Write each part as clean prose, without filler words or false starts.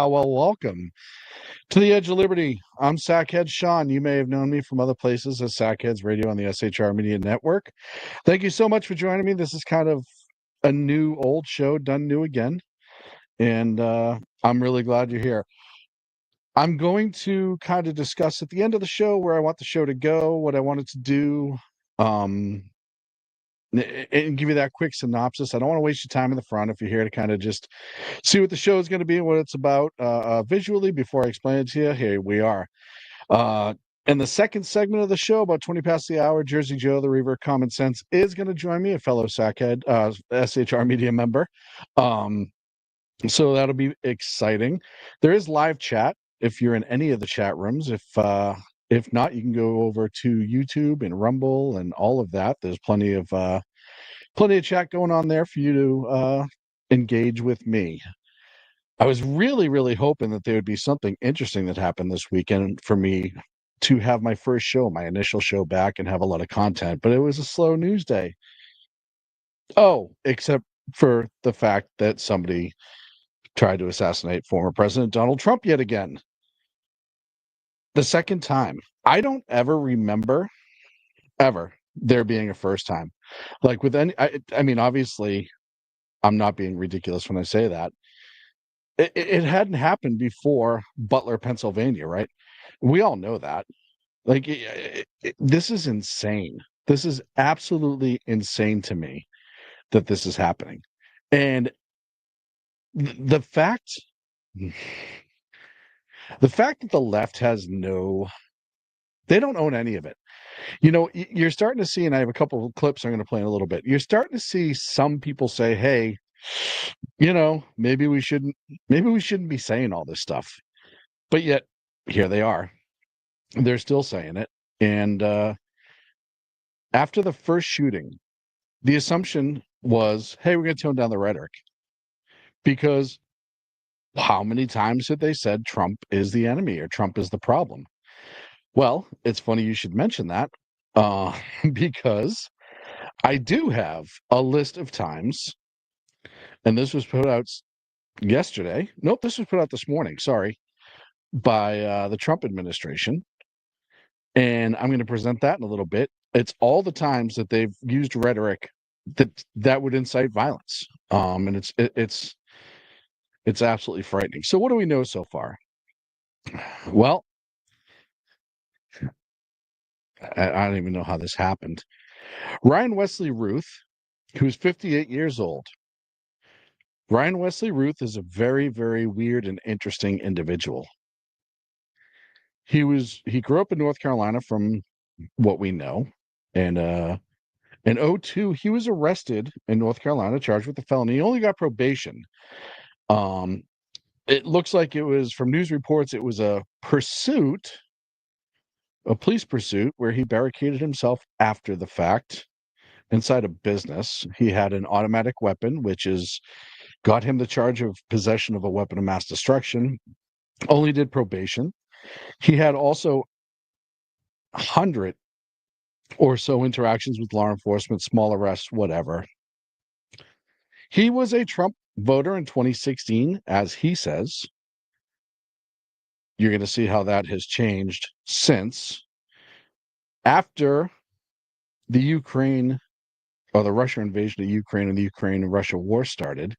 Well, welcome to the Edge of Liberty. I'm Sack Head Shaun. You may have known me from other places as Sack Heads Radio on the SHR Media Network. Thank you so much for joining me. This is kind of a new old show done new again, and I'm really glad you're here. I'm going to kind of discuss at the end of the show where I want the show to go, what I want it to do, um, and give you that quick synopsis. I don't want to waste your time in the front if you're here to kind of just see what the show is going to be and what it's about visually before I explain it to you. Here we are. In the second segment of the show, about 20 past the hour, Jersey Joe, the Reaver of Common Sense, is going to join me, a fellow Sackhead, SHR Media member. So that'll be exciting. There is live chat if you're in any of the chat rooms. If not, you can go over to YouTube and Rumble and all of that. There's plenty of chat going on there for you to engage with me. I was really, really hoping that there would be something interesting that happened this weekend for me to have my first show, my initial show back and have a lot of content, but it was a slow news day. Oh, except for the fact that somebody tried to assassinate former President Donald Trump yet again. The second time. I don't ever remember ever there being a first time. Like with any, I mean, obviously, I'm not being ridiculous when I say that. It hadn't happened before Butler, Pennsylvania, right? We all know that. Like, this is insane. This is absolutely insane to me that this is happening. And the fact that the left has they don't own any of it. You know, you're starting to see, and I have a couple of clips I'm going to play in a little bit. You're starting to see some people say, hey, you know, maybe we shouldn't be saying all this stuff. But yet, here they are. They're still saying it. And after the first shooting, the assumption was, hey, we're going to tone down the rhetoric. Because how many times have they said Trump is the enemy or Trump is the problem? Well, it's funny you should mention that because I do have a list of times, and this was put out yesterday. Nope, this was put out this morning, sorry, by the Trump administration. And I'm going to present that in a little bit. It's all the times that they've used rhetoric that would incite violence. And it's absolutely frightening. So what do we know so far? Well, I don't even know how this happened. Ryan Wesley Ruth, who's 58 years old. Ryan Wesley Ruth is a very, very weird and interesting individual. He grew up in North Carolina from what we know. And in 2002, he was arrested in North Carolina, charged with a felony. He only got probation. It looks like it was, from news reports, it was a police pursuit where he barricaded himself after the fact inside a business. He had an automatic weapon, which got him the charge of possession of a weapon of mass destruction. Only did probation. He had also 100 or so interactions with law enforcement, small arrests, whatever. He was a Trump voter in 2016, as he says. You're going to see how that has changed since. After the Ukraine or the Russia invasion of Ukraine and the Ukraine and Russia war started,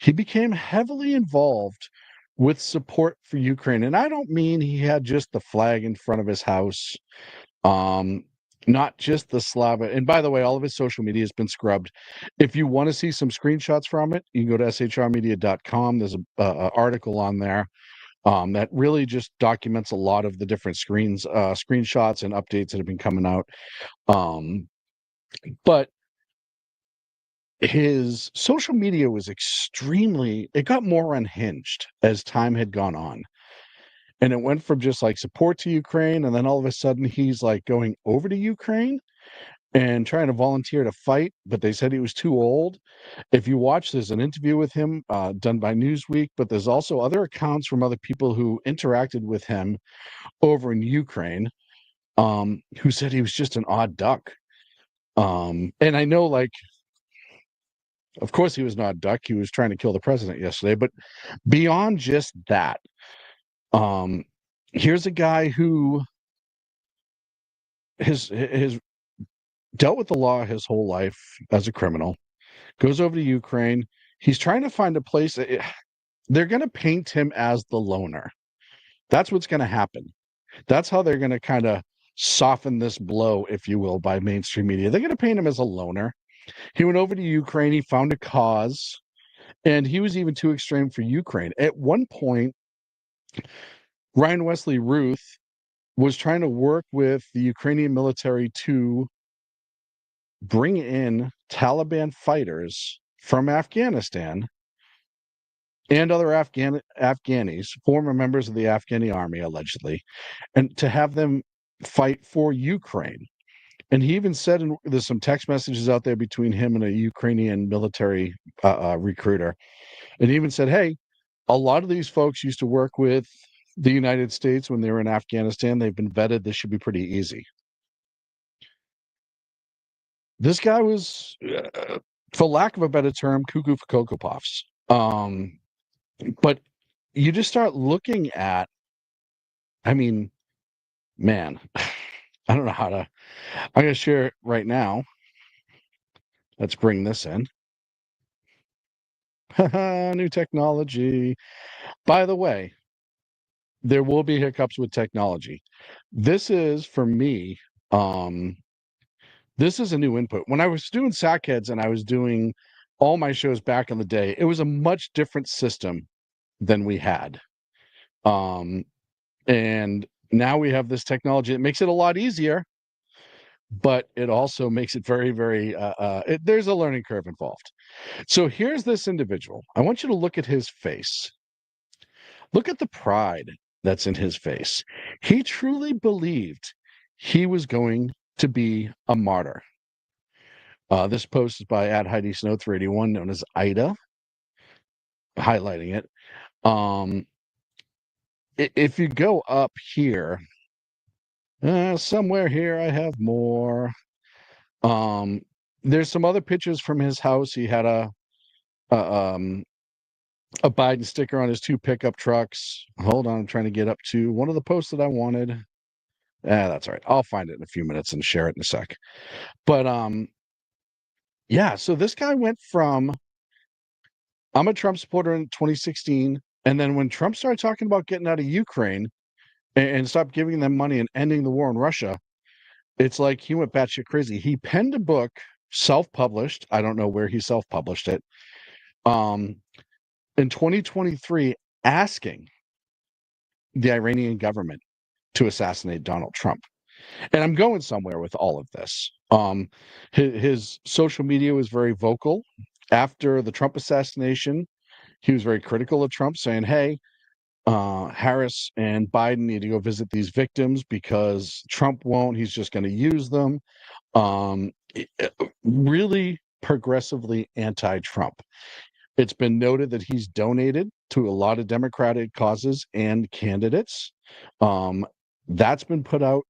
he became heavily involved with support for Ukraine. And I don't mean he had just the flag in front of his house, um, not just the Slava. And by the way, all of his social media has been scrubbed. If you want to see some screenshots from it, you can go to shrmedia.com. There's a article on there that really just documents a lot of the different screenshots and updates that have been coming out. But his social media was it got more unhinged as time had gone on. And it went from just like support to Ukraine, and then all of a sudden he's like going over to Ukraine and trying to volunteer to fight, but they said he was too old. If you watch, there's an interview with him done by Newsweek, but there's also other accounts from other people who interacted with him over in Ukraine, who said he was just an odd duck. And I know, like, of course he was an odd duck. He was trying to kill the president yesterday, but beyond just that, here's a guy who has dealt with the law his whole life as a criminal, goes over to Ukraine. He's trying to find a place. They're going to paint him as the loner. That's what's going to happen. That's how they're going to kind of soften this blow, if you will, by mainstream media. They're going to paint him as a loner. He went over to Ukraine. He found a cause, and he was even too extreme for Ukraine. At one point, Ryan Wesley Ruth was trying to work with the Ukrainian military to bring in Taliban fighters from Afghanistan and other Afghanis, former members of the Afghani army, allegedly, and to have them fight for Ukraine. And he even said, there's some text messages out there between him and a Ukrainian military recruiter. And he even said, hey, a lot of these folks used to work with the United States when they were in Afghanistan. They've been vetted. This should be pretty easy. This guy was, for lack of a better term, cuckoo for Cocoa Puffs. But you just start looking at, I mean, man, I don't know how to, I'm going to share it right now. Let's bring this in. New technology. By the way, there will be hiccups with technology. This is, for me, this is a new input. When I was doing Sack Heads and I was doing all my shows back in the day, it was a much different system than we had. And now we have this technology. It makes it a lot easier, but it also makes it very, very, there's a learning curve involved. So here's this individual. I want you to look at his face. Look at the pride that's in his face. He truly believed he was going to be a martyr. This post is by @HeidiSnow381, known as Ida, highlighting it. If you go up here, somewhere here, I have more. There's some other pictures from his house. He had a Biden sticker on his 2 pickup trucks. Hold on, I'm trying to get up to one of the posts that I wanted. That's all right. I'll find it in a few minutes and share it in a sec. But yeah, so this guy went from, I'm a Trump supporter in 2016, and then when Trump started talking about getting out of Ukraine and stop giving them money and ending the war in Russia, it's like he went batshit crazy. He penned a book, self-published. I don't know where he self-published it. In 2023, asking the Iranian government to assassinate Donald Trump. And I'm going somewhere with all of this. His social media was very vocal. After the Trump assassination, he was very critical of Trump, saying, hey, Harris and Biden need to go visit these victims because Trump won't. He's just going to use them. Really progressively anti-Trump. It's been noted that he's donated to a lot of Democratic causes and candidates. That's been put out.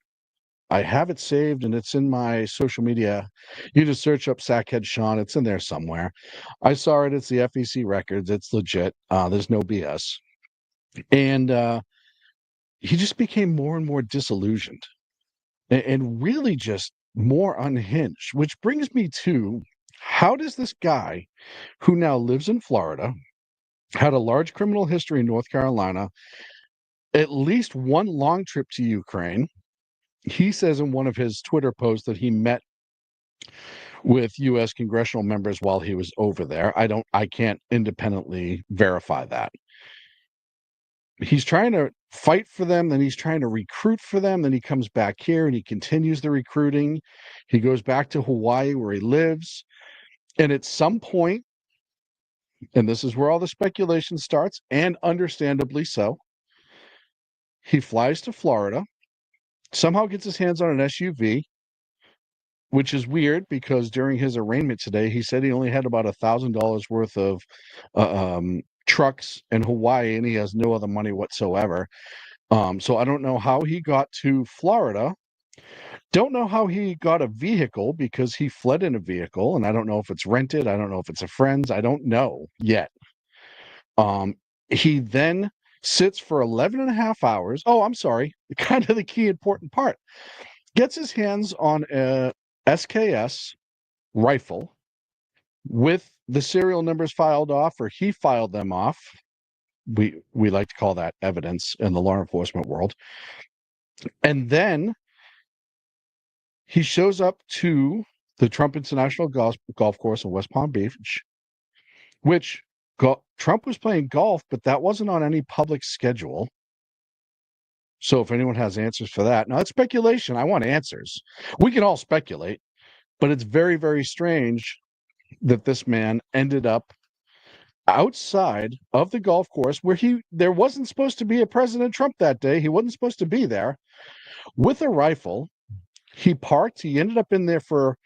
I have it saved and it's in my social media. You just search up Sack Head Shaun. It's in there somewhere. I saw it. It's the FEC records. It's legit. There's no BS. And he just became more and more disillusioned and really just more unhinged, which brings me to, how does this guy who now lives in Florida, had a large criminal history in North Carolina, at least one long trip to Ukraine. He says in one of his Twitter posts that he met with U.S. congressional members while he was over there. I can't independently verify that. He's trying to fight for them, then he's trying to recruit for them, then he comes back here and he continues the recruiting. He goes back to Hawaii where he lives. And at some point, and this is where all the speculation starts, and understandably so, he flies to Florida, somehow gets his hands on an SUV, which is weird because during his arraignment today, he said he only had about $1,000 worth of trucks in Hawaii and he has no other money whatsoever. So I don't know how he got to Florida. Don't know how he got a vehicle because he fled in a vehicle, and I don't know if it's rented. I don't know if it's a friend's. I don't know yet. He then sits for 11 and a half hours. Oh, I'm sorry. Kind of the key important part. Gets his hands on a SKS rifle with the serial numbers filed off, or he filed them off. We like to call that evidence in the law enforcement world. And then he shows up to the Trump International Golf Course in West Palm Beach, which Trump was playing golf, but that wasn't on any public schedule. So if anyone has answers for that, now it's speculation. I want answers. We can all speculate, but it's very, very strange that this man ended up outside of the golf course where there wasn't supposed to be a President Trump that day. He wasn't supposed to be there with a rifle. He parked. He ended up in there for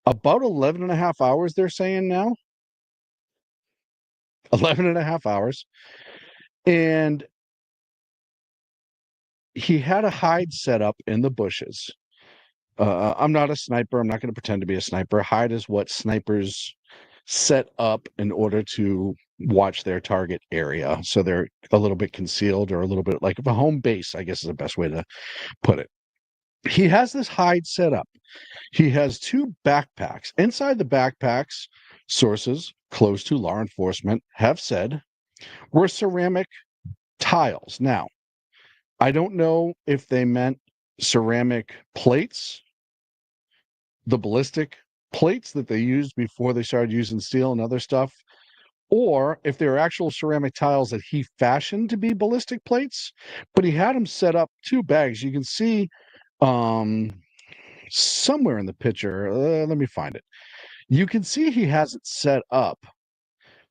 about 11 and a half hours, they're saying now. 11 and a half hours. And he had a hide set up in the bushes. I'm not a sniper. I'm not going to pretend to be a sniper. Hide is what snipers set up in order to watch their target area. So they're a little bit concealed, or a little bit like a home base, I guess is the best way to put it. He has this hide set up. He has two backpacks. Inside the backpacks, sources close to law enforcement have said, were ceramic tiles. Now, I don't know if they meant ceramic plates, the ballistic plates that they used before they started using steel and other stuff, or if they were actual ceramic tiles that he fashioned to be ballistic plates. But he had them set up, two bags. You can see somewhere in the picture, let me find it. You can see he has it set up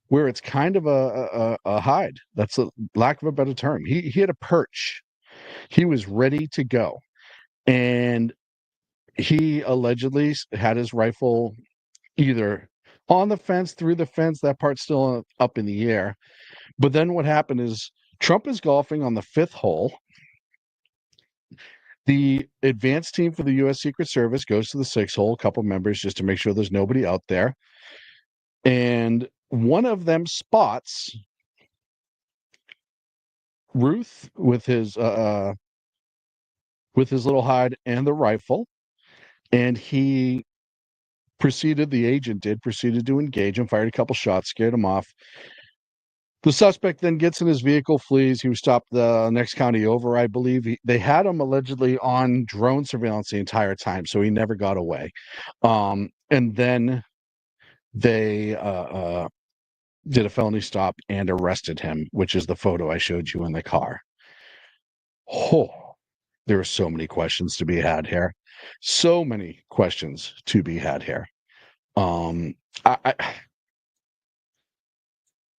where it's kind of a hide. That's a lack of a better term. He had a perch. He was ready to go. And he allegedly had his rifle either on the fence, through the fence, that part's still up in the air. But then what happened is Trump is golfing on the fifth hole. The advance team for the U.S. Secret Service goes to the sixth hole, a couple members, just to make sure there's nobody out there. And one of them spots Ruth with his little hide and the rifle, and the agent proceeded to engage him, fired a couple shots, scared him off. The suspect then gets in his vehicle, flees. He was stopped the next county over, I believe. They had him allegedly on drone surveillance the entire time, so he never got away. And then they did a felony stop and arrested him, which is the photo I showed you in the car. Oh, there are so many questions to be had here. So many questions to be had here.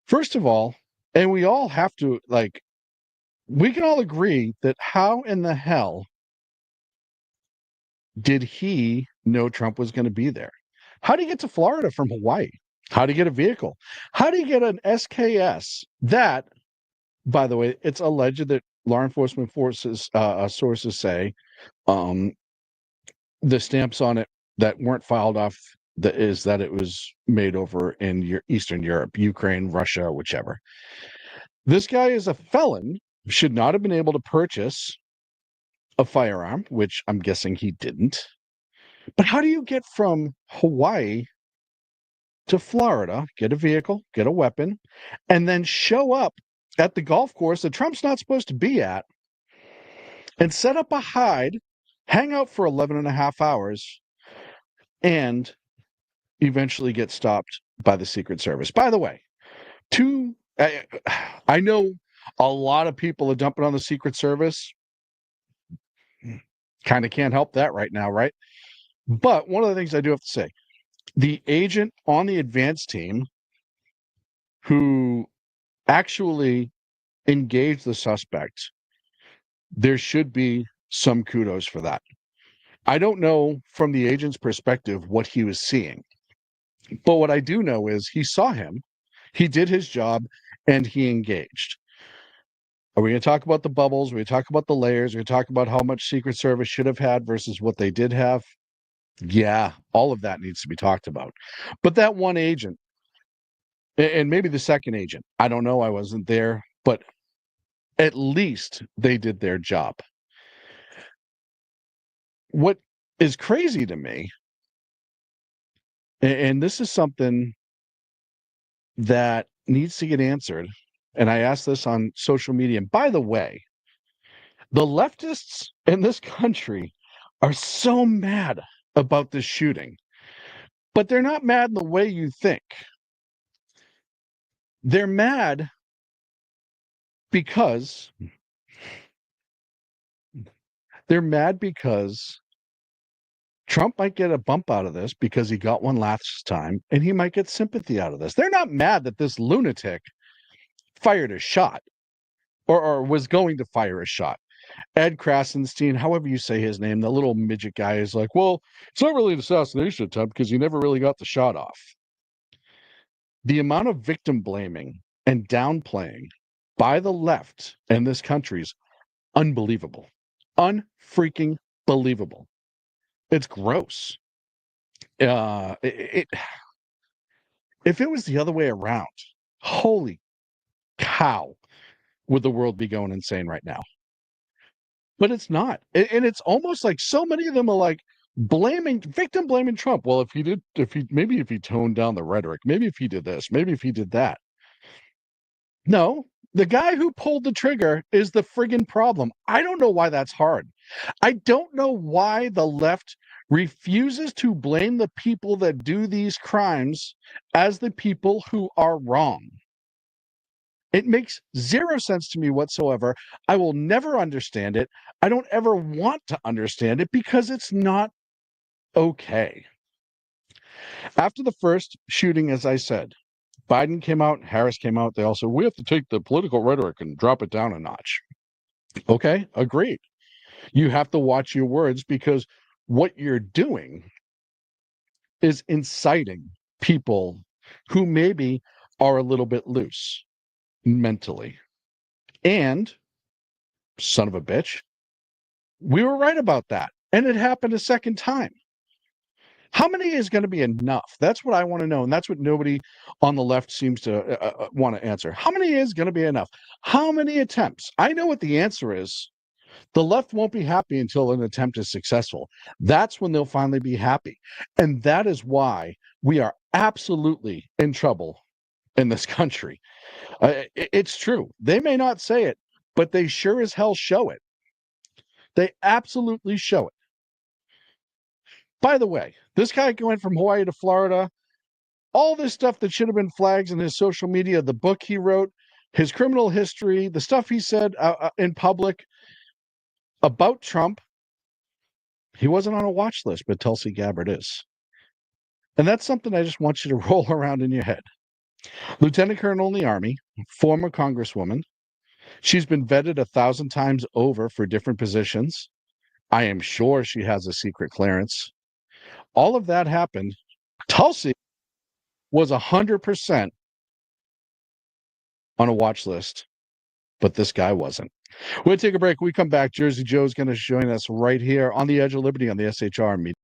First of all, and we all have to, we can all agree that how in the hell did he know Trump was going to be there? How did he get to Florida from Hawaii? How did he get a vehicle? How did he get an SKS? That, by the way, it's alleged that law enforcement forces sources say the stamps on it that weren't filed off is that it was made over in Eastern Europe, Ukraine, Russia, whichever. This guy is a felon, should not have been able to purchase a firearm, which I'm guessing he didn't. But how do you get from Hawaii to Florida, get a vehicle, get a weapon, and then show up at the golf course that Trump's not supposed to be at and set up a hide, hang out for 11 and a half hours, and eventually get stopped by the Secret Service. By the way, I know a lot of people are dumping on the Secret Service. Kind of can't help that right now, right? But one of the things I do have to say, the agent on the advance team who actually engaged the suspect, there should be some kudos for that. I don't know from the agent's perspective what he was seeing, but what I do know is he saw him, he did his job, and he engaged. Are we going to talk about the bubbles? Are we going to talk about the layers? Are we going to talk about how much Secret Service should have had versus what they did have? Yeah, all of that needs to be talked about. But that one agent, and maybe the second agent, I don't know, I wasn't there, but at least they did their job. What is crazy to me, and this is something that needs to get answered, and I asked this on social media, and by the way, the leftists in this country are so mad about this shooting, but they're not mad in the way you think. They're mad because Trump might get a bump out of this because he got one last time, and he might get sympathy out of this. They're not mad that this lunatic fired a shot or was going to fire a shot. Ed Krasenstein, however you say his name, the little midget guy, is like, well, it's not really an assassination attempt because he never really got the shot off. The amount of victim blaming and downplaying by the left in this country is unbelievable. Unfreaking believable. It's gross. If it was the other way around, holy cow, would the world be going insane right now? But it's not. And it's almost like so many of them are like victim blaming Trump. Well, if he toned down the rhetoric, maybe if he did this, maybe if he did that. No, the guy who pulled the trigger is the friggin' problem. I don't know why that's hard. I don't know why the left refuses to blame the people that do these crimes as the people who are wrong. It makes zero sense to me whatsoever. I will never understand it. I don't ever want to understand it because it's not okay. After the first shooting, as I said, Biden came out, Harris came out. They all said, we have to take the political rhetoric and drop it down a notch. Okay, agreed. You have to watch your words because what you're doing is inciting people who maybe are a little bit loose mentally. And, son of a bitch, we were right about that. And it happened a second time. How many is going to be enough? That's what I want to know. And that's what nobody on the left seems to want to answer. How many is going to be enough? How many attempts? I know what the answer is. The left won't be happy until an attempt is successful. That's when they'll finally be happy. And that is why we are absolutely in trouble in this country. It's true. They may not say it, but they sure as hell show it. They absolutely show it. By the way, this guy went from Hawaii to Florida. All this stuff that should have been flags in his social media, the book he wrote, his criminal history, the stuff he said in public about Trump, he wasn't on a watch list, but Tulsi Gabbard is. And that's something I just want you to roll around in your head. Lieutenant Colonel in the Army, former Congresswoman. She's been vetted 1,000 times over for different positions. I am sure she has a secret clearance. All of that happened. Tulsi was 100% on a watch list, but this guy wasn't. We'll take a break. When we come back, Jersey Joe's going to join us right here on the Edge of Liberty on the SHR Media.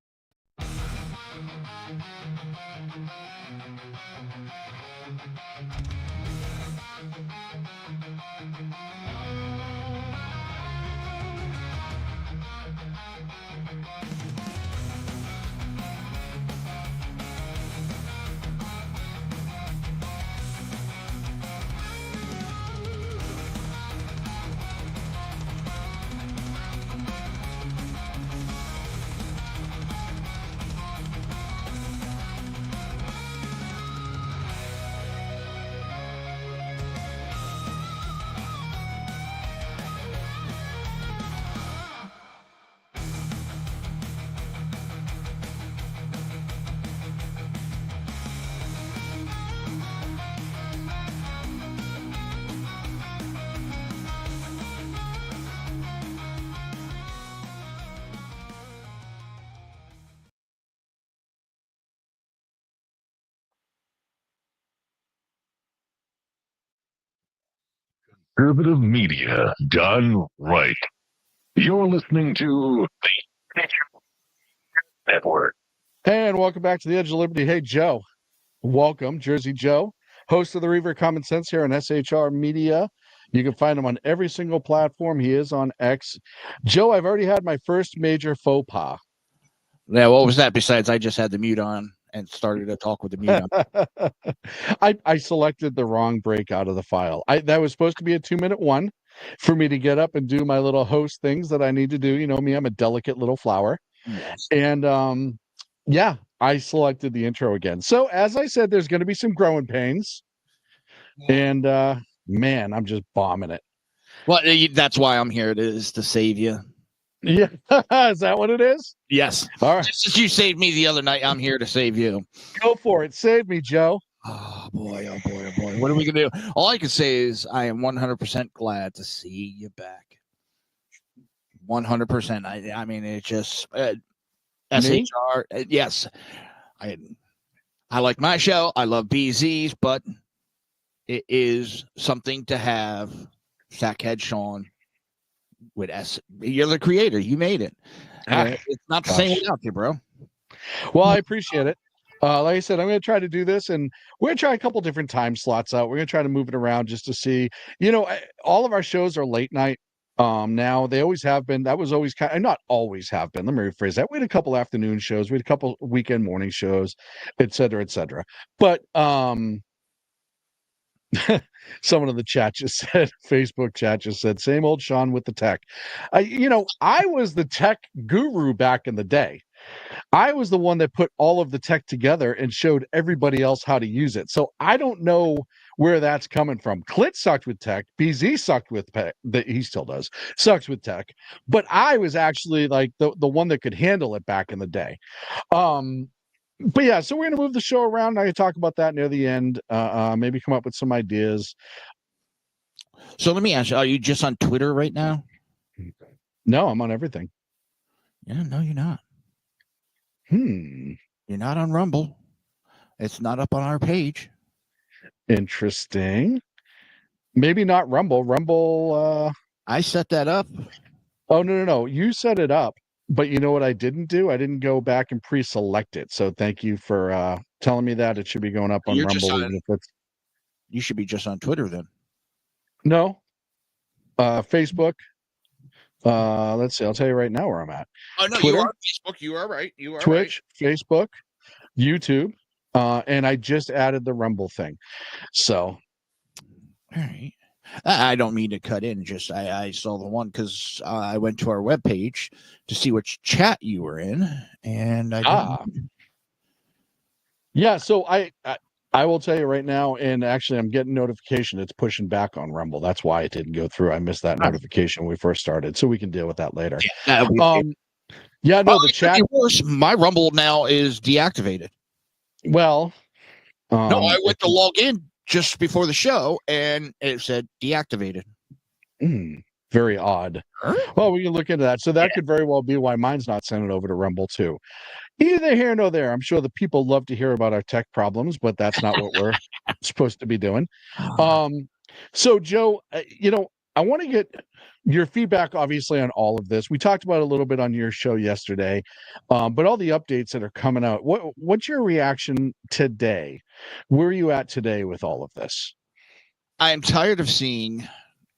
Conservative media done right. You're listening to the Network. And welcome back to the Edge of Liberty. Hey, Joe. Welcome, Jersey Joe, host of the Reaver Common Sense here on SHR Media. You can find him on every single platform. He is on X. Joe, I've already had my first major faux pas. Yeah, what was that besides I just had the mute on and started to talk with the mute on? I selected the wrong break out of the file. That was supposed to be a 2-minute one for me to get up and do my little host things that I need to do. You know me, I'm a delicate little flower. Yes. And yeah, I selected the intro again. So as I said, there's going to be some growing pains. And man, I'm just bombing it. Well, that's why I'm here, is to save you. Yeah. Is that what it is? Yes. All right. Just as you saved me the other night, I'm here to save you. Go for it. Save me, Joe. Oh, boy. Oh, boy. Oh, boy. What are we going to do? All I can say is I am 100% glad to see you back. 100%. I mean, it just... SHR, yes. I like my show. I love BZ's, but it is something to have Sack Head Shaun with S. You're the creator. You made it. It's not the same without you, bro. Well, I appreciate it. Like I said, I'm going to try to do this, and we're going to try a couple different time slots out. We're going to try to move it around just to see. You know, all of our shows are late night. Now they always have been. That was always kind of, not always have been. Let me rephrase that. We had a couple afternoon shows. We had a couple weekend morning shows, et cetera, et cetera. But someone in the chat just said, Facebook chat just said, same old Shaun with the tech. I was the tech guru back in the day. I was the one that put all of the tech together and showed everybody else how to use it. So I don't know where that's coming from. Clit sucked with tech. BZ sucked with tech. He still does. Sucks with tech. But I was actually like the one that could handle it back in the day. But yeah, so we're going to move the show around. I can talk about that near the end. Maybe come up with some ideas. So let me ask you, are you just on Twitter right now? No, I'm on everything. Yeah, no, you're not. You're not on Rumble. It's not up on our page. Interesting. Maybe not Rumble. Rumble. I set that up. Oh, no. You set it up. But you know what I didn't do? I didn't go back and pre-select it. So thank you for telling me that. It should be going up on Rumble. You should be just on Twitter then. No. Facebook. Let's see. I'll tell you right now where I'm at. Oh, no, Twitter, you are on Facebook. You are right. You are Twitch, right. Facebook, YouTube. And I just added the Rumble thing. So. All right. I don't mean to cut in. Just I saw the one because I went to our webpage to see which chat you were in, and yeah. So I will tell you right now, and actually I'm getting notification it's pushing back on Rumble. That's why it didn't go through. I missed that notification when we first started, so we can deal with that later. The chat. Worse, my Rumble now is deactivated. Well, no, I went to log in just before the show, and it said deactivated. Very odd. Well, we can look into that. So that could very well be why mine's not sent it over to Rumble too. Either here nor there. I'm sure the people love to hear about our tech problems, but that's not what we're supposed to be doing. So Joe, I want to get your feedback, obviously, on all of this. We talked about it a little bit on your show yesterday, but all the updates that are coming out. What's your reaction today? Where are you at today with all of this? I am tired of seeing,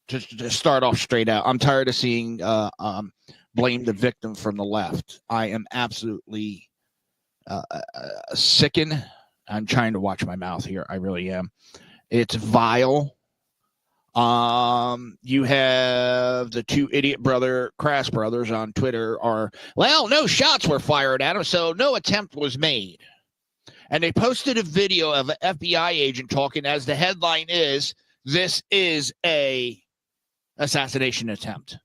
to start off straight out, I'm tired of seeing blame the victim from the left. I am absolutely sickened. I'm trying to watch my mouth here. I really am. It's vile. You have the two idiot Crass brothers on Twitter no shots were fired at him, so no attempt was made. And they posted a video of an FBI agent talking, as the headline is, "This is a assassination attempt."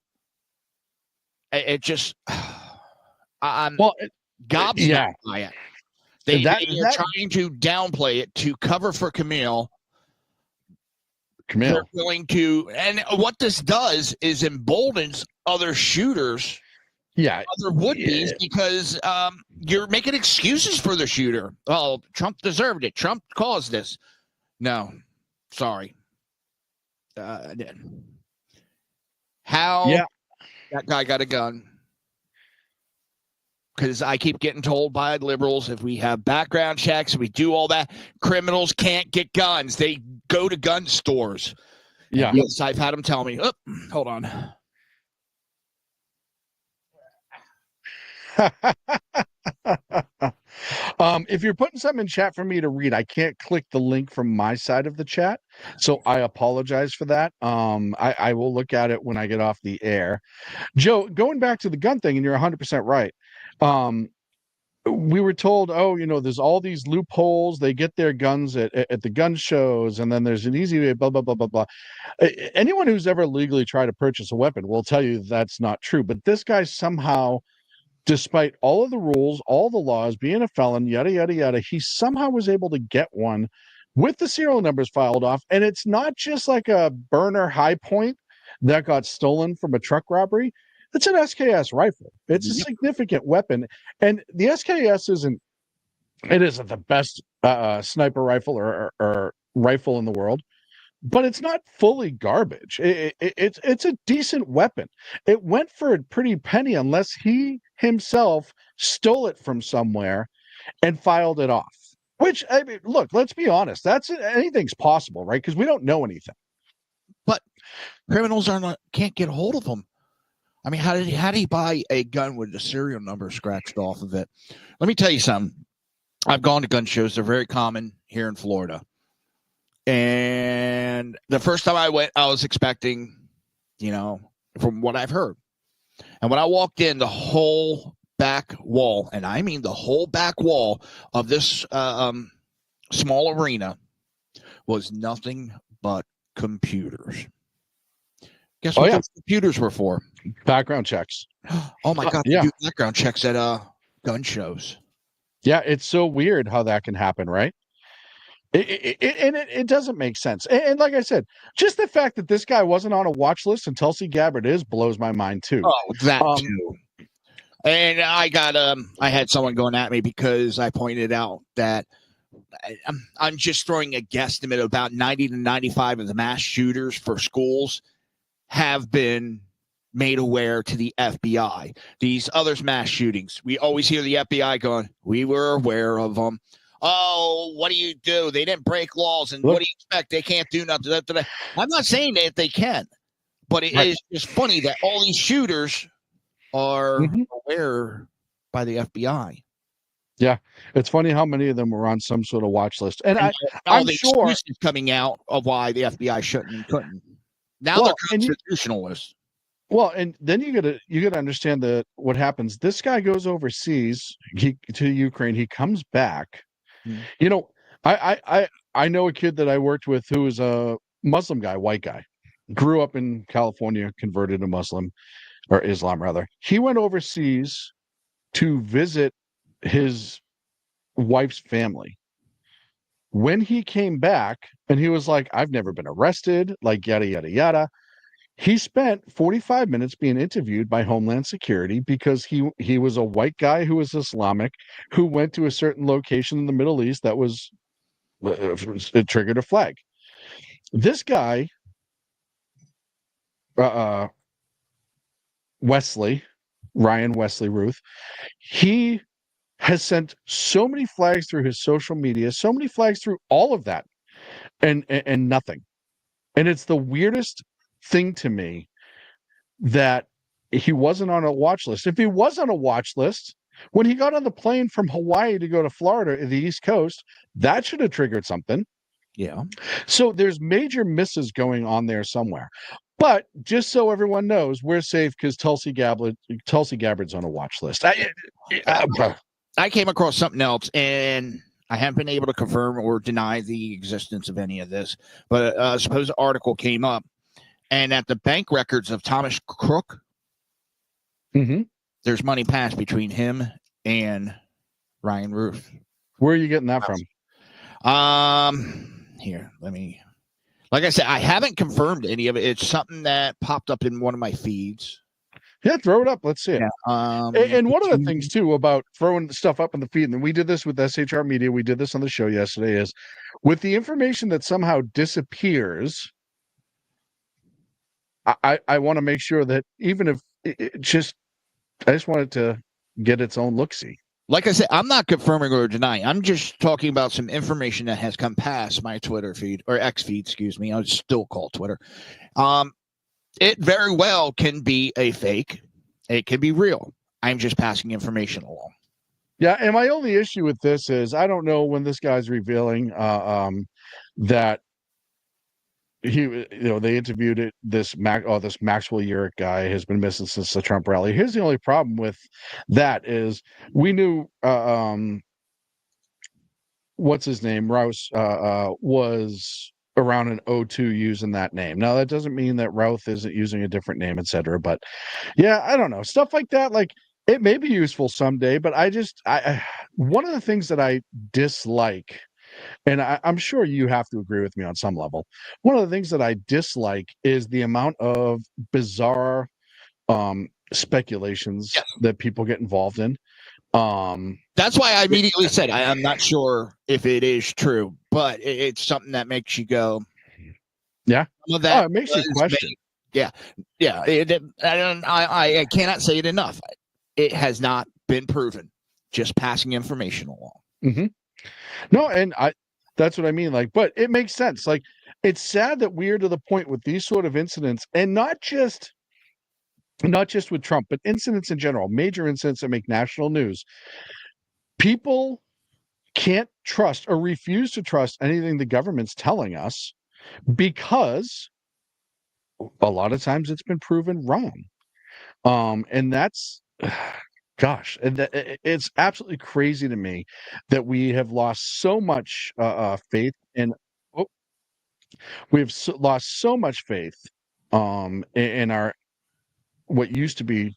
It just, I'm gobsmacked by it. They're trying to downplay it to cover for Camille. They're going to, and what this does is emboldens other shooters, other would-bes, because you're making excuses for the shooter. Oh, Trump deserved it. Trump caused this. No, sorry. how that guy got a gun. Because I keep getting told by liberals, if we have background checks, we do all that, criminals can't get guns. They go to gun stores. Yeah. And yes, I've had them tell me, oh, hold on. If you're putting something in chat for me to read, I can't click the link from my side of the chat, so I apologize for that. I will look at it when I get off the air. Joe, going back to the gun thing, and you're 100% right. We were told, there's all these loopholes. They get their guns at the gun shows, and then there's an easy way, blah, blah, blah, blah, blah. Anyone who's ever legally tried to purchase a weapon will tell you that's not true. But this guy somehow, despite all of the rules, all the laws, being a felon, yada, yada, yada, he somehow was able to get one with the serial numbers filed off. And it's not just like a burner high point that got stolen from a truck robbery. It's an SKS rifle. It's a significant weapon. And the SKS isn't the best sniper rifle or rifle in the world, but it's not fully garbage. It's a decent weapon. It went for a pretty penny unless he himself stole it from somewhere and filed it off. Which, I mean, look, let's be honest. Anything's possible, right? Because we don't know anything. But criminals can't get a hold of them. I mean, how did he buy a gun with the serial number scratched off of it? Let me tell you something. I've gone to gun shows. They're very common here in Florida. And the first time I went, I was expecting, from what I've heard. And when I walked in, the whole back wall, and I mean the whole back wall of this small arena, was nothing but computers. Guess what those computers were for? Background checks. Oh, my God. They do background checks at gun shows. Yeah, it's so weird how that can happen, right? It doesn't make sense. And like I said, just the fact that this guy wasn't on a watch list and Tulsi Gabbard is blows my mind too. Oh, that too. And I had someone going at me because I pointed out that I'm just throwing a guesstimate. About 90 to 95 of the mass shooters for schools have been made aware to the FBI. These others mass shootings, we always hear the FBI going, we were aware of them. Oh, what do you do? They didn't break laws, and what do you expect? They can't do nothing. I'm not saying that they can, but it is just funny that all these shooters are aware by the FBI. Yeah, it's funny how many of them were on some sort of watch list, and I'm sure coming out of why the FBI shouldn't and couldn't. Now they're constitutionalists. Well, and then you gotta understand that what happens. This guy goes overseas to Ukraine. He comes back. I know a kid that I worked with who is a Muslim guy, white guy, grew up in California, converted to Muslim or Islam rather. He went overseas to visit his wife's family. When he came back, and he was like, I've never been arrested, like yada, yada, yada. He spent 45 minutes being interviewed by Homeland Security because he was a white guy who was Islamic, who went to a certain location in the Middle East that was it triggered a flag. This guy, Ryan Wesley Ruth, he has sent so many flags through his social media, so many flags through all of that, and nothing. And it's the weirdest thing to me that he wasn't on a watch list. If he was on a watch list, when he got on the plane from Hawaii to go to Florida, the East Coast, that should have triggered something. Yeah. So there's major misses going on there somewhere. But just so everyone knows, we're safe because Tulsi Gabbard's on a watch list. I came across something else, and I haven't been able to confirm or deny the existence of any of this, but a supposed article came up, and at the bank records of Thomas Crook, there's money passed between him and Ryan Ruth. Where are you getting that from? Here, like I said, I haven't confirmed any of it. It's something that popped up in one of my feeds. Yeah, throw it up. Let's see it. Yeah, and one of the things, too, about throwing stuff up in the feed, and we did this with SHR Media, we did this on the show yesterday, is with the information that somehow disappears, I want to make sure that even if I just want it to get its own look-see. Like I said, I'm not confirming or denying. I'm just talking about some information that has come past my Twitter feed or X feed, excuse me. I would still call Twitter. It very well can be a fake. It can be real. I'm just passing information along. Yeah, and my only issue with this is I don't know when this guy's revealing that they interviewed this Maxwell Urick guy has been missing since the Trump rally. Here's the only problem with that is we knew what's his name, Rouse, was around in 02 using that name. Now that doesn't mean that Routh isn't using a different name, etc. But yeah, I don't know. Stuff like that, like it may be useful someday, but I one of the things that I dislike, and I'm sure you have to agree with me on some level. One of the things that I dislike is the amount of bizarre speculations that people get involved in. That's why I immediately said I'm not sure if it is true, but it's something that makes you go, yeah. That it makes you question. Yeah. I cannot say it enough. It has not been proven. Just passing information along. Mm-hmm. No, and that's what I mean. Like, but it makes sense. Like, it's sad that we're to the point with these sort of incidents, and not just with Trump, but incidents in general, major incidents that make national news. People can't trust or refuse to trust anything the government's telling us because a lot of times it's been proven wrong. And that's, gosh, it's absolutely crazy to me that we have lost so much faith in. We've lost so much faith in our what used to be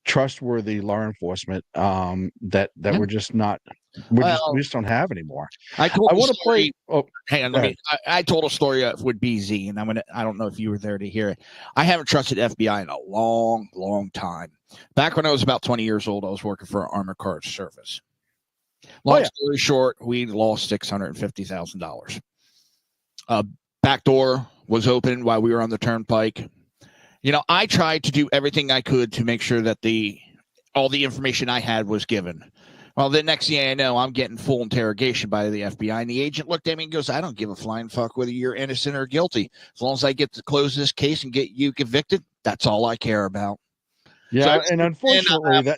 trustworthy law enforcement that we're just not. We just don't have anymore. I want to play. Oh, hang on. I told a story with BZ, and I don't know if you were there to hear it. I haven't trusted FBI in a long, long time. Back when I was about 20 years old, I was working for an armored car service. Long story short, we lost $650,000. Back door was open while we were on the turnpike. I tried to do everything I could to make sure that all the information I had was given. Well, the next thing I know, I'm getting full interrogation by the FBI, and the agent looked at me and goes, "I don't give a flying fuck whether you're innocent or guilty. As long as I get to close this case and get you convicted, that's all I care about." Yeah, and unfortunately,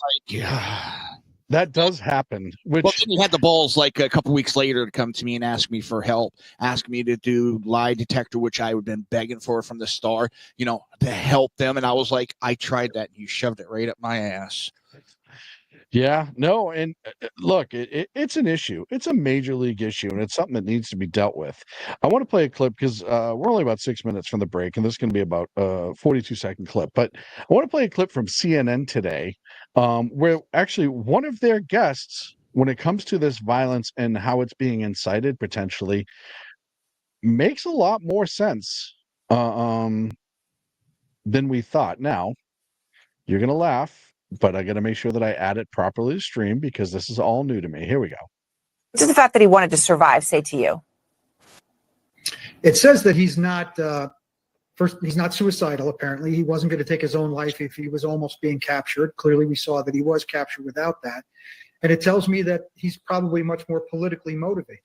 that does happen. Then he had the balls like a couple weeks later to come to me and ask me for help, ask me to do lie detector, which I had been begging for from the start, to help them. And I was like, I tried that. And you shoved it right up my ass. Yeah, no, and look, it's an issue. It's a major league issue, and it's something that needs to be dealt with. I want to play a clip because we're only about 6 minutes from the break, and this is going to be about a 42-second clip. But I want to play a clip from CNN today where actually one of their guests, when it comes to this violence and how it's being incited potentially, makes a lot more sense than we thought. Now, you're going to laugh, but I got to make sure that I add it properly to stream because this is all new to me. Here we go. What does the fact that he wanted to survive say to you? It says that he's not he's not suicidal. Apparently, he wasn't going to take his own life if he was almost being captured. Clearly, we saw that he was captured without that, and it tells me that he's probably much more politically motivated.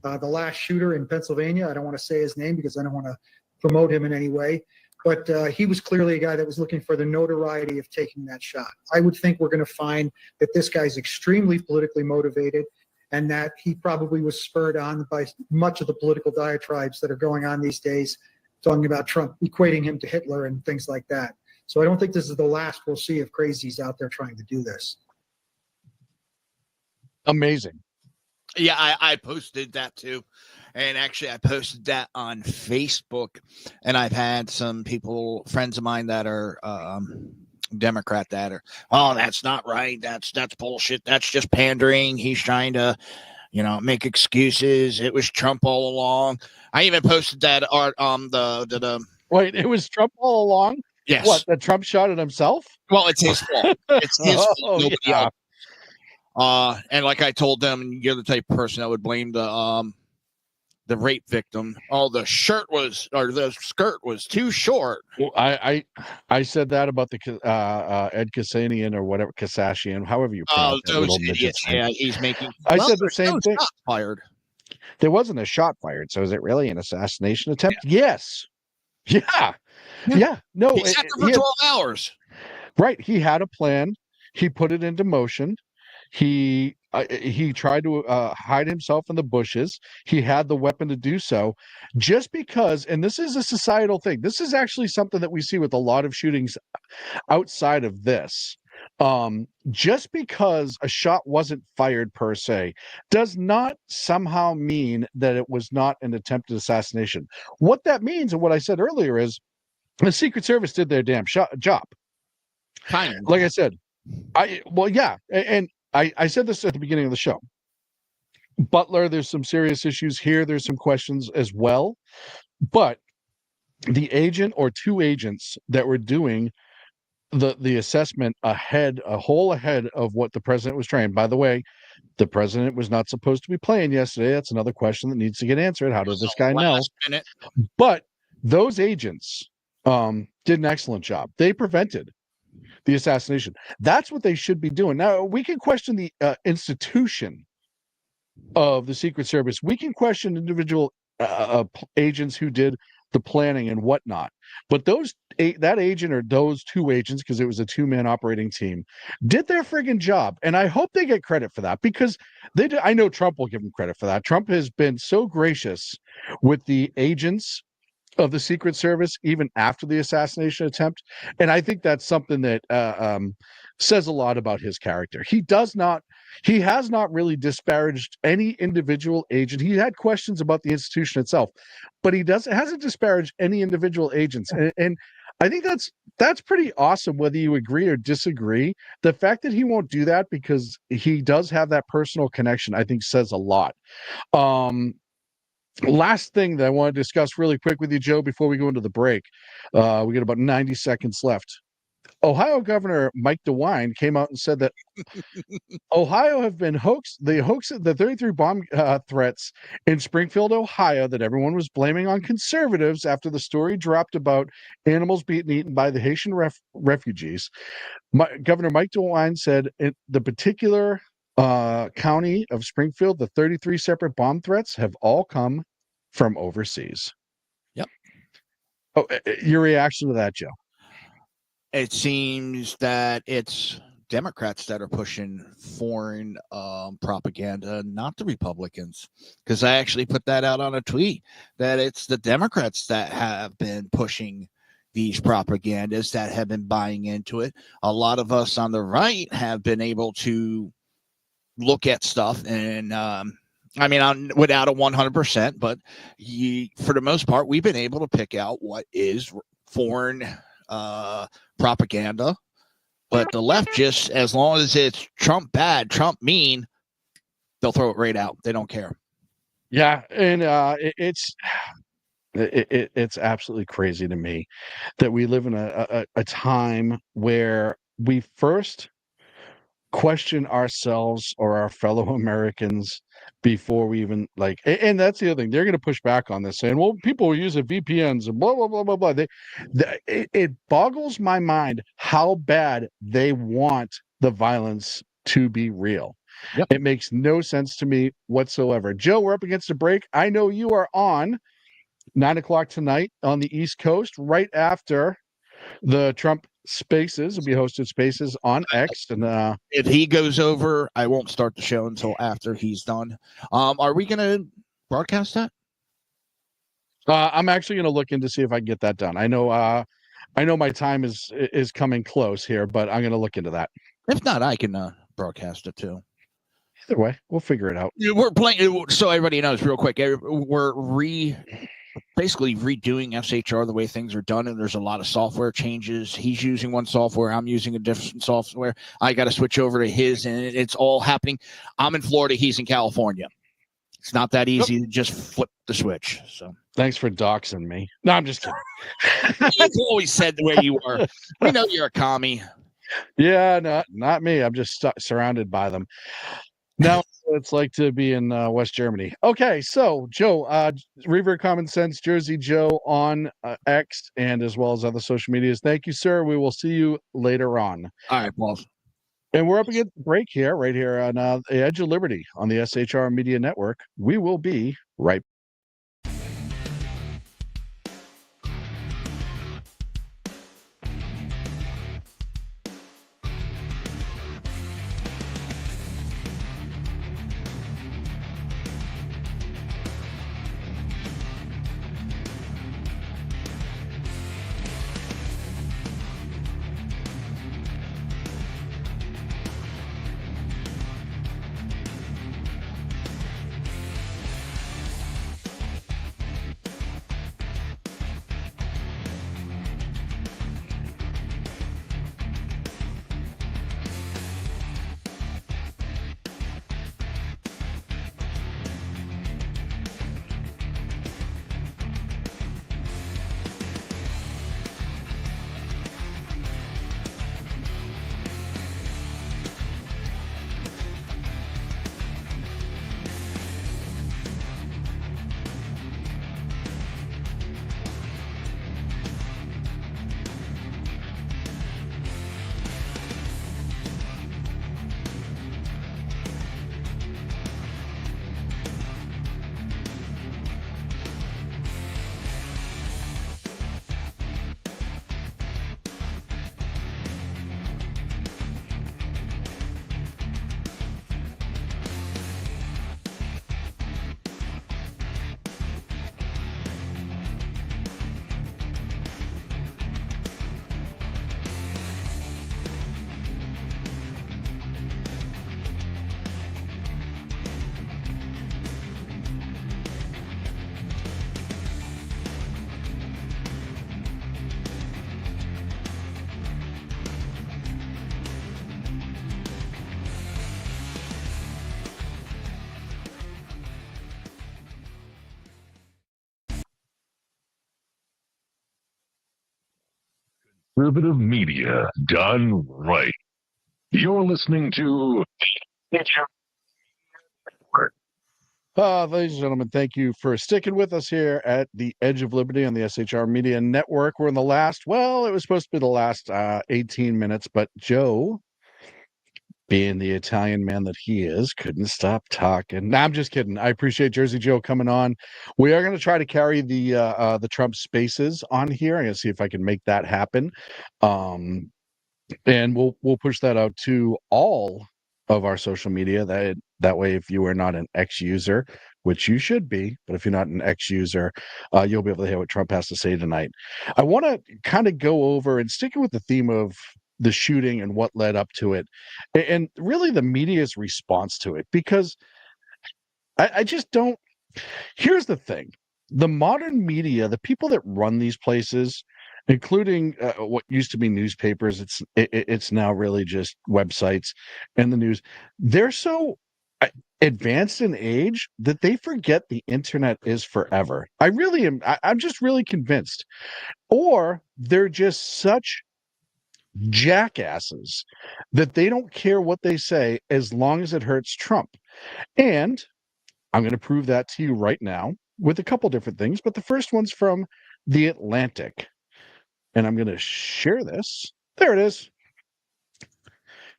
The last shooter in Pennsylvania, I don't want to say his name because I don't want to promote him in any way. But he was clearly a guy that was looking for the notoriety of taking that shot. I would think we're going to find that this guy's extremely politically motivated and that he probably was spurred on by much of the political diatribes that are going on these days, talking about Trump, equating him to Hitler and things like that. So I don't think this is the last we'll see of crazies out there trying to do this. Amazing. Yeah, I posted that too. And actually, I posted that on Facebook, and I've had some people, friends of mine that are Democrat that are, oh, that's not right. That's bullshit. That's just pandering. He's trying to, make excuses. It was Trump all along. I even posted that art on the Wait, it was Trump all along? Yes. What, that Trump shot at himself? Well, it's his fault. It's his fault. Nobody yeah. else. And like I told them, you're the type of person that would blame the the rape victim. Oh, the skirt was too short. Well, I said that about the Ed Kasanian or whatever, Kasashian, however you pronounce that Those little midget's idiots. name. Yeah, he's making. I said the same thing. Shots fired. There wasn't a shot fired, so is it really an assassination attempt? Yes. Yeah. No, He sat there for 12 hours. Right. He had a plan. He put it into motion. He tried to hide himself in the bushes. He had the weapon to do so. Just because, and this is a societal thing. This is actually something that we see with a lot of shootings outside of this. Just because a shot wasn't fired per se does not somehow mean that it was not an attempted assassination. What that means, and what I said earlier, is the Secret Service did their damn job. Kind of. Like I said, and I said this at the beginning of the show. Butler, there's some serious issues here. There's some questions as well. But the agent or two agents that were doing the assessment a whole ahead of what the president was trying. By the way, the president was not supposed to be playing yesterday. That's another question that needs to get answered. How did this guy know? Minute. But those agents did an excellent job. They prevented the assassination. That's what they should be doing. Now, we can question the institution of the Secret Service. We can question individual agents who did the planning and whatnot. But that agent or those two agents, because it was a two-man operating team, did their friggin' job. And I hope they get credit for that, because they did. I know Trump will give them credit for that. Trump has been so gracious with the agents of the Secret Service, even after the assassination attempt. And I think that's something that says a lot about his character. He has not really disparaged any individual agent. He had questions about the institution itself, but he hasn't disparaged any individual agents. And I think that's pretty awesome, whether you agree or disagree. The fact that he won't do that because he does have that personal connection, I think says a lot. Last thing that I want to discuss really quick with you, Joe, before we go into the break. We got about 90 seconds left. Ohio Governor Mike DeWine came out and said that Ohio have been hoaxed. The 33 bomb threats in Springfield, Ohio, that everyone was blaming on conservatives after the story dropped about animals being eaten by the Haitian refugees. Governor Mike DeWine said the particular county of Springfield, the 33 separate bomb threats have all come from overseas. Yep. Oh, your reaction to that, Joe? It seems that it's Democrats that are pushing foreign propaganda, not the Republicans. Because I actually put that out on a tweet, that it's the Democrats that have been pushing these propagandas, that have been buying into it. A lot of us on the right have been able to look at stuff, and without a 100%, but for the most part, we've been able to pick out what is foreign propaganda. But the left, just as long as it's Trump bad, Trump mean, they'll throw it right out. They don't care. Yeah, and it's absolutely crazy to me that we live in a time where we first question ourselves or our fellow Americans before we even and that's the other thing. They're going to push back on this, saying, well, people are using VPNs and blah, blah, blah, blah, blah. It boggles my mind how bad they want the violence to be real. Yep. It makes no sense to me whatsoever. Joe, we're up against a break. I know you are on 9:00 tonight on the East Coast, right after the Trump Spaces will be hosted Spaces on X. And if he goes over, I won't start the show until after he's done. Are we going to broadcast that? I'm actually going to look in to see if I can get that done. I know my time is coming close here, but I'm going to look into that. If not, I can broadcast it too. Either way, we'll figure it out. We're playing, so everybody knows real quick. We're basically redoing SHR the way things are done, and there's a lot of software changes. He's using one software, I'm using a different software. I got to switch over to his, and it's all happening. I'm in Florida, he's in California. It's not that easy to just flip the switch. So thanks for doxing me. No, I'm just kidding. You've always said the way you are. We know you're a commie. Yeah, not me. I'm just surrounded by them. Now it's like to be in West Germany. Okay, so Joe, Reaver Common Sense, Jersey Joe on X and as well as other social medias. Thank you, sir. We will see you later on. All right, Paul. And we're up against break here, right here on the Edge of Liberty on the SHR Media Network. We will be right Conservative media done right. You're listening to the SHR Network. ladies and gentlemen, thank you for sticking with us here at the Edge of Liberty on the SHR Media Network. We're in the last, well, it was supposed to be the last 18 minutes, but Joe, being the Italian man that he is, couldn't stop talking. Nah, I'm just kidding. I appreciate Jersey Joe coming on. We are going to try to carry the Trump Spaces on here. I'm going to see if I can make that happen. And we'll push that out to all of our social media. That way, if you are not an X user, which you should be, but if you're not an X user, you'll be able to hear what Trump has to say tonight. I want to kind of go over and sticking with the theme of the shooting and what led up to it, and really the media's response to it, because I just don't. Here's the thing: the modern media, the people that run these places, including what used to be newspapers, it's now really just websites and the news. They're so advanced in age that they forget the internet is forever. I really am. I'm just really convinced, or they're just such jackasses that they don't care what they say as long as it hurts Trump. And I'm going to prove that to you right now with a couple different things. But the first one's from The Atlantic. And I'm going to share this. There it is.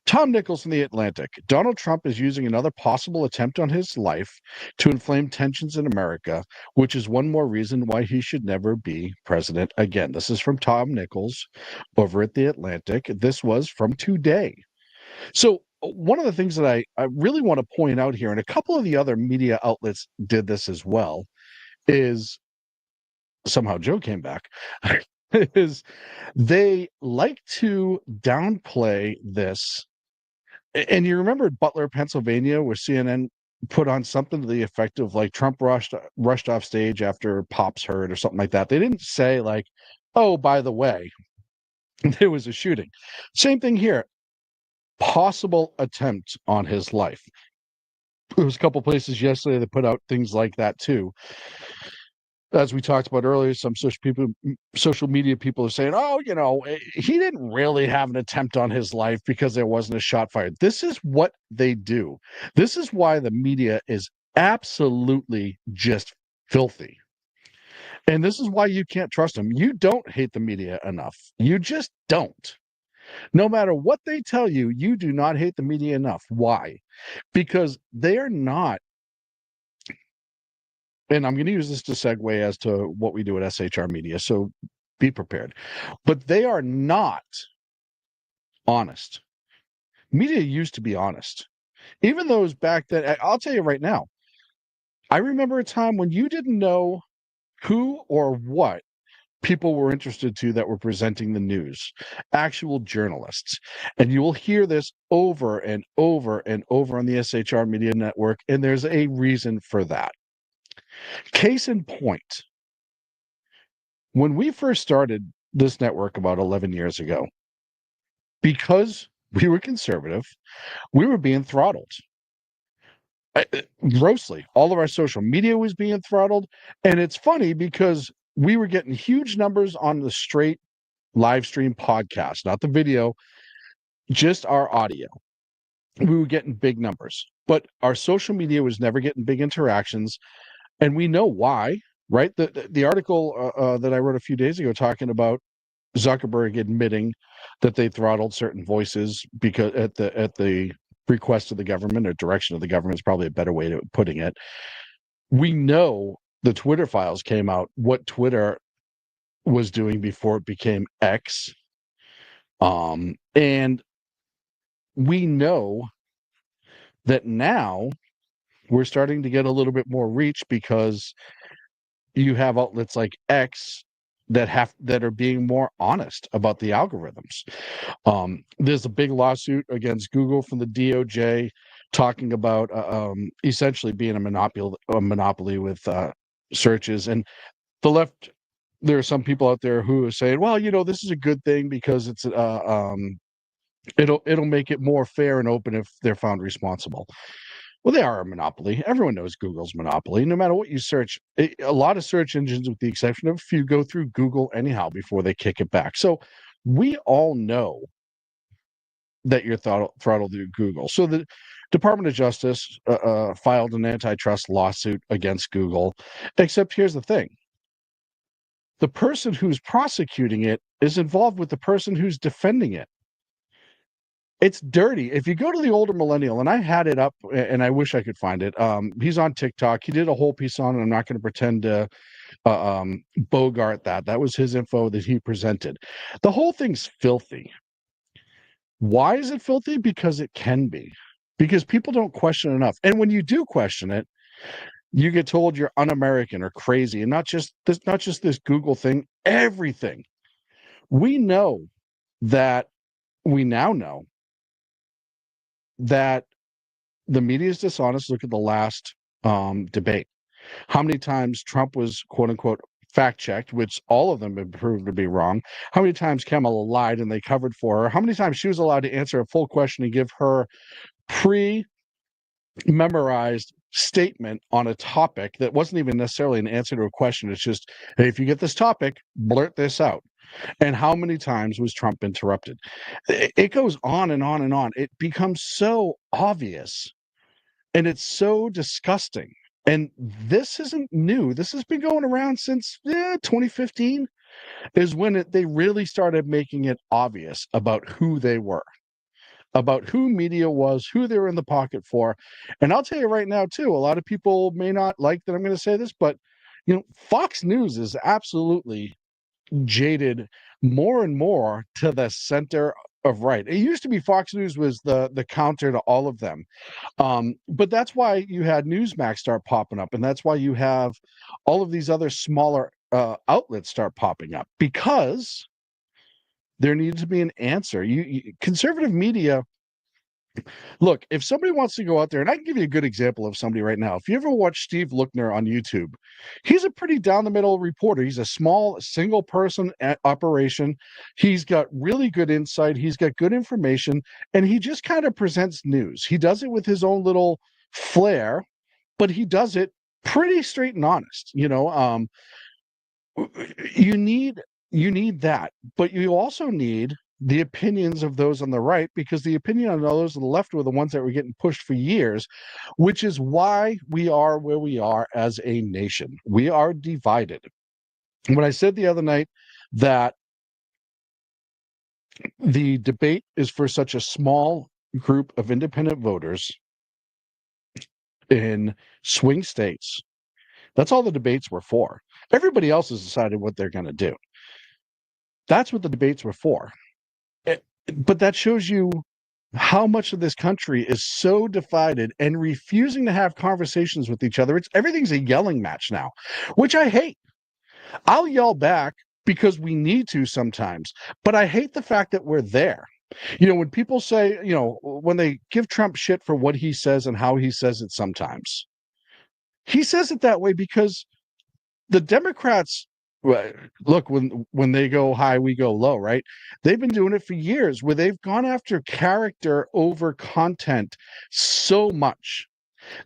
Tom Nichols from The Atlantic. Donald Trump is using another possible attempt on his life to inflame tensions in America, which is one more reason why he should never be president again. This is from Tom Nichols over at The Atlantic. This was from today. So one of the things that I really want to point out here, and a couple of the other media outlets did this as well, is somehow Joe came back, is they like to downplay this. And you remember Butler, Pennsylvania, where CNN put on something to the effect of like Trump rushed off stage after Pops heard or something like that. They didn't say like, oh, by the way, there was a shooting. Same thing here. Possible attempt on his life. There was a couple places yesterday that put out things like that too. as we talked about earlier, some social media people are saying, oh, he didn't really have an attempt on his life because there wasn't a shot fired. This is what they do. This is why the media is absolutely just filthy. And this is why you can't trust them. You don't hate the media enough. You just don't. No matter what they tell you, you do not hate the media enough. Why? Because they are not, and I'm going to use this to segue as to what we do at SHR Media, so be prepared. But they are not honest. Media used to be honest. Even those back then, I'll tell you right now, I remember a time when you didn't know who or what people were interested to that were presenting the news, actual journalists. And you will hear this over and over and over on the SHR Media Network, and there's a reason for that. Case in point, when we first started this network about 11 years ago, because we were conservative, we were being throttled. Grossly. All of our social media was being throttled. And it's funny because we were getting huge numbers on the straight live stream podcast, not the video, just our audio. We were getting big numbers, but our social media was never getting big interactions. And we know why, right? The article that I wrote a few days ago talking about Zuckerberg admitting that they throttled certain voices because at the request of the government or direction of the government is probably a better way of putting it. We know the Twitter files came out, what Twitter was doing before it became X. And we know that now we're starting to get a little bit more reach because you have outlets like X that are being more honest about the algorithms. There's a big lawsuit against Google from the DOJ talking about essentially being a monopoly with searches. And the left, there are some people out there who are saying, well, this is a good thing because it's it'll make it more fair and open if they're found responsible. Well, they are a monopoly. Everyone knows Google's monopoly. No matter what you search, a lot of search engines, with the exception of a few, go through Google anyhow before they kick it back. So we all know that you're throttled through Google. So the Department of Justice filed an antitrust lawsuit against Google, except here's the thing. The person who's prosecuting it is involved with the person who's defending it. It's dirty. If you go to the older millennial, and I had it up, and I wish I could find it. He's on TikTok. He did a whole piece on it. I'm not going to pretend to bogart that. That was his info that he presented. The whole thing's filthy. Why is it filthy? Because it can be. Because people don't question enough. And when you do question it, you get told you're un-American or crazy. And not just this Google thing, everything. We now know that the media is dishonest. Look at the last debate. How many times Trump was, quote unquote, fact checked, which all of them have proved to be wrong. How many times Kamala lied and they covered for her. How many times she was allowed to answer a full question and give her pre-memorized statement on a topic that wasn't even necessarily an answer to a question. It's just, hey, if you get this topic, blurt this out. And how many times was Trump interrupted? It goes on and on and on. It becomes so obvious and it's so disgusting. And this isn't new. This has been going around since 2015 is when they really started making it obvious about who they were, about who media was, who they were in the pocket for. And I'll tell you right now, too, a lot of people may not like that I'm going to say this, but Fox News is absolutely jaded more and more to the center of right. It used to be Fox News was the counter to all of them. But that's why you had Newsmax start popping up. And that's why you have all of these other smaller outlets start popping up, because there needs to be an answer. Conservative media. Look, if somebody wants to go out there, and I can give you a good example of somebody right now. If you ever watch Steve Lookner on YouTube, he's a pretty down-the-middle reporter. He's a small, single-person operation. He's got really good insight. He's got good information, and he just kind of presents news. He does it with his own little flair, but he does it pretty straight and honest. you need that, but you also need the opinions of those on the right, because the opinion on those on the left were the ones that were getting pushed for years, which is why we are where we are as a nation. We are divided. When I said the other night that the debate is for such a small group of independent voters in swing states, that's all the debates were for. Everybody else has decided what they're going to do. That's what the debates were for. But that shows you how much of this country is so divided and refusing to have conversations with each other. Everything's a yelling match now, which I hate. I'll yell back because we need to sometimes, but I hate the fact that we're there. When people say, when they give Trump shit for what he says and how he says it sometimes, he says it that way because the Democrats, look, when they go high, we go low, right? They've been doing it for years, where they've gone after character over content so much.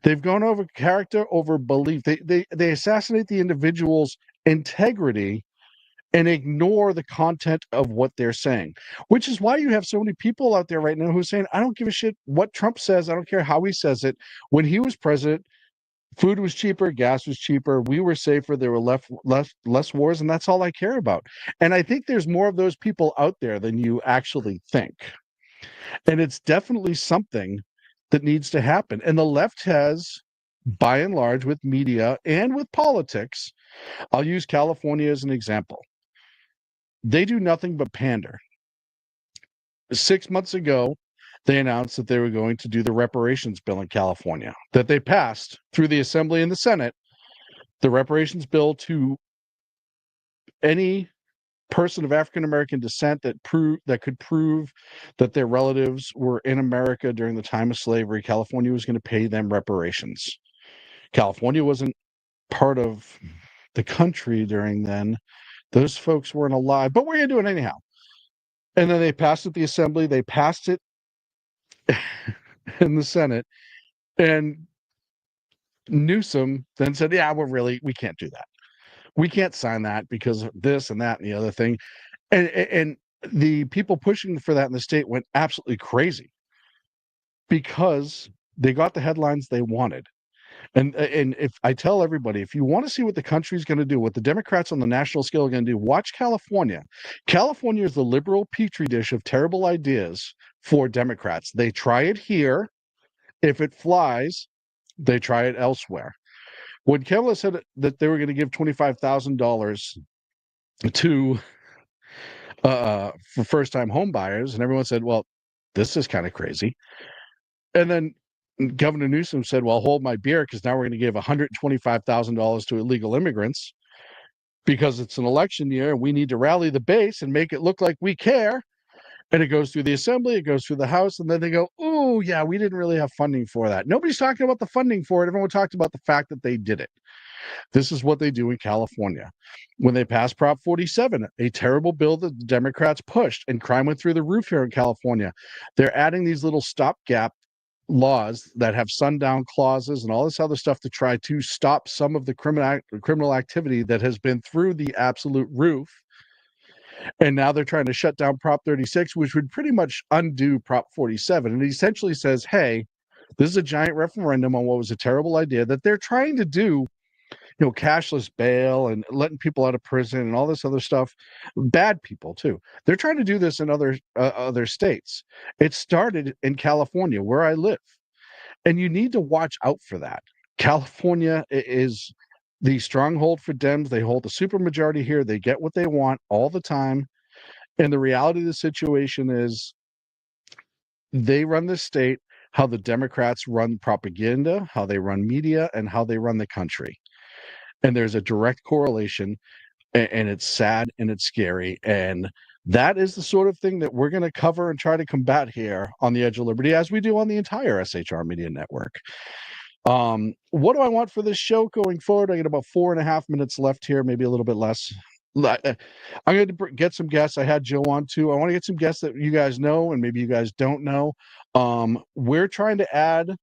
They've gone over character over belief. They assassinate the individual's integrity and ignore the content of what they're saying, which is why you have so many people out there right now who are saying, I don't give a shit what Trump says. I don't care how he says it. When he was president, food was cheaper, gas was cheaper, we were safer, there were less wars, and that's all I care about. And I think there's more of those people out there than you actually think. And it's definitely something that needs to happen. And the left has, by and large, with media and with politics, I'll use California as an example. They do nothing but pander. 6 months ago, they announced that they were going to do the reparations bill in California, that they passed through the Assembly and the Senate, the reparations bill to any person of African American descent that could prove that their relatives were in America during the time of slavery. California was going to pay them reparations. California wasn't part of the country during then. Those folks weren't alive, but we're going to do it anyhow. And then they passed it at the Assembly. They passed it in the Senate. And Newsom then said, yeah, we can't do that. We can't sign that because of this and that and the other thing. And the people pushing for that in the state went absolutely crazy because they got the headlines they wanted. And if I tell everybody, if you want to see what the country's going to do, what the Democrats on the national scale are going to do, watch California. California is the liberal petri dish of terrible ideas for Democrats. They try it here. If it flies, they try it elsewhere. When Kamala said that they were going to give $25,000 to for first-time home buyers, and everyone said, well, this is kind of crazy. And then Governor Newsom said, well, hold my beer, because now we're going to give $125,000 to illegal immigrants because it's an election year and we need to rally the base and make it look like we care. And it goes through the Assembly, it goes through the House, and then they go, oh, yeah, we didn't really have funding for that. Nobody's talking about the funding for it. Everyone talked about the fact that they did it. This is what they do in California. When they passed Prop 47, a terrible bill that the Democrats pushed, and crime went through the roof here in California, they're adding these little stopgap laws that have sundown clauses and all this other stuff to try to stop some of the criminal activity that has been through the absolute roof. And now they're trying to shut down Prop 36, which would pretty much undo Prop 47. And it essentially says, hey, this is a giant referendum on what was a terrible idea that they're trying to do, cashless bail and letting people out of prison and all this other stuff. Bad people, too. They're trying to do this in other states. It started in California, where I live. And you need to watch out for that. California is the stronghold for Dems. They hold the supermajority here. They get what they want all the time. And the reality of the situation is they run the state how the Democrats run propaganda, how they run media, and how they run the country. And there's a direct correlation, and it's sad and it's scary. And that is the sort of thing that we're going to cover and try to combat here on the Edge of Liberty, as we do on the entire SHR Media Network. What do I want for this show going forward? I got about 4.5 minutes left here, maybe a little bit less. I'm going to get some guests. I had Joe on too. I want to get some guests that you guys know and maybe you guys don't know. We're trying to add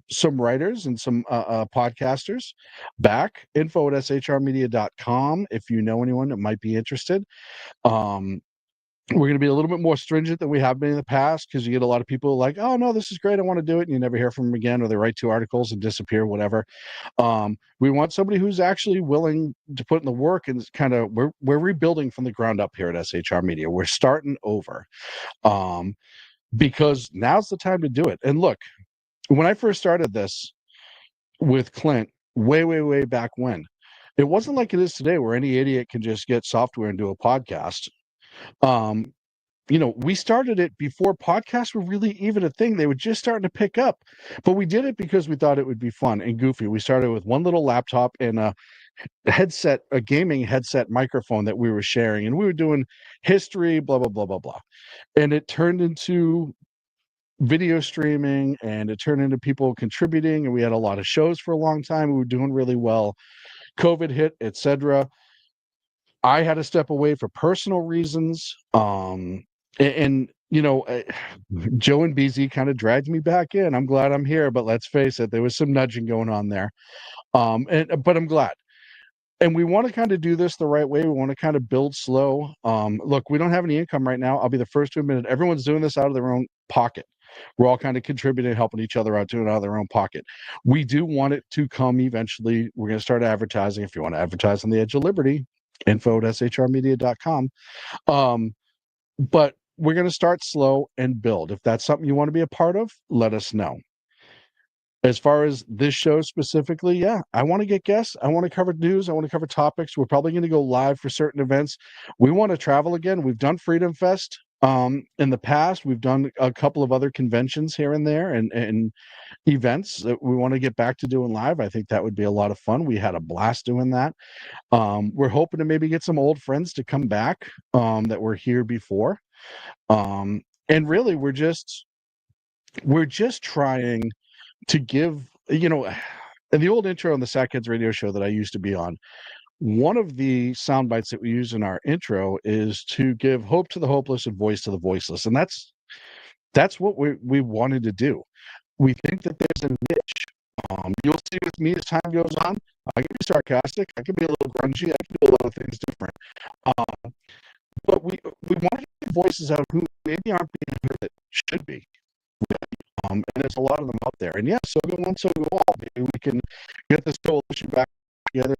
some writers and some podcasters back. Info at shrmedia.com if you know anyone that might be interested. We're going to be a little bit more stringent than we have been in the past, because you get a lot of people like, oh, no, this is great, I want to do it, and you never hear from them again, or they write 2 articles and disappear, whatever. We want somebody who's actually willing to put in the work, and kind of, we're rebuilding from the ground up here at SHR Media. We're starting over, because now's the time to do it. And look, when I first started this with Clint, way back when, it wasn't like it is today, where any idiot can just get software and do a podcast. We started it before podcasts were really even a thing. They were just starting to pick up, but we did it because we thought it would be fun and goofy. We started with one little laptop and a gaming headset microphone that we were sharing, and we were doing history, blah, blah, blah, blah, blah. And it turned into video streaming, and it turned into people contributing, and we had a lot of shows for a long time. We were doing really well. COVID hit, etc. I had to step away for personal reasons. Joe and BZ kind of dragged me back in. I'm glad I'm here, but let's face it, there was some nudging going on there. But I'm glad. And we want to kind of do this the right way. We want to kind of build slow. Look, we don't have any income right now. I'll be the first to admit it. Everyone's doing this out of their own pocket. We're all kind of contributing, helping each other out, doing it out of their own pocket. We do want it to come eventually. We're going to start advertising. If you want to advertise on the Edge of Liberty, info at shrmedia.com. But we're going to start slow and build. If that's something you want to be a part of, let us know. As far as this show specifically, yeah, I want to get guests. I want to cover news. I want to cover topics. We're probably going to go live for certain events. We want to travel again. We've done Freedom Fest in the past. We've done a couple of other conventions here and there, and events that we want to get back to doing live. I think that would be a lot of fun. We had a blast doing that. We're hoping to maybe get some old friends to come back that were here before. And really, we're just trying to give, in the old intro on the Sack Heads radio show that I used to be on, one of the sound bites that we use in our intro is to give hope to the hopeless and voice to the voiceless. And that's what we wanted to do. We think that there's a niche. You'll see with me as time goes on, I can be sarcastic, I can be a little grungy, I can do a lot of things different. But we want to get voices out who maybe aren't being heard that should be. And there's a lot of them out there. And yeah, so go one, so go all. Maybe we can get this coalition back together